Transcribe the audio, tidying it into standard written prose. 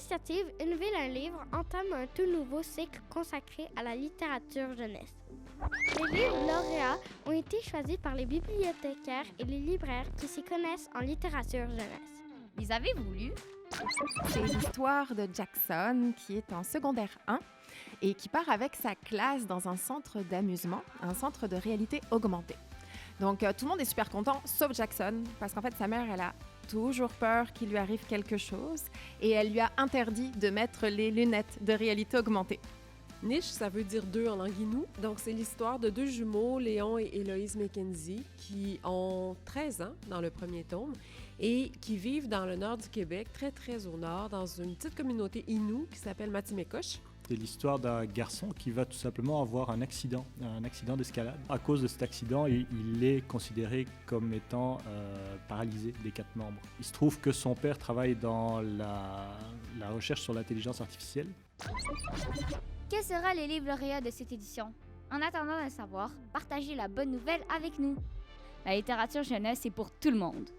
l'initiative Une ville, un livre entame un tout nouveau cycle consacré à la littérature jeunesse. Les livres lauréats ont été choisis par les bibliothécaires et les libraires qui s'y connaissent en littérature jeunesse. Les avez-vous lus? C'est l'histoire de Jackson qui est en secondaire 1 et qui part avec sa classe dans un centre d'amusement, un centre de réalité augmentée. Donc tout le monde est super content, sauf Jackson, parce qu'en fait sa mère, elle a toujours peur qu'il lui arrive quelque chose et elle lui a interdit de mettre les lunettes de réalité augmentée. Niche, ça veut dire deux en langue inou. Donc, c'est l'histoire de deux jumeaux, Léon et Héloïse McKenzie, qui ont 13 ans dans le premier tome et qui vivent dans le nord du Québec, très, très au nord, dans une petite communauté inou qui s'appelle Matimécoche. C'est l'histoire d'un garçon qui va tout simplement avoir un accident d'escalade. À cause de cet accident, il est considéré comme étant paralysé des 4 membres. Il se trouve que son père travaille dans la recherche sur l'intelligence artificielle. Quels seront les livres lauréats de cette édition? En attendant de le savoir, partagez la bonne nouvelle avec nous. La littérature jeunesse, c'est pour tout le monde.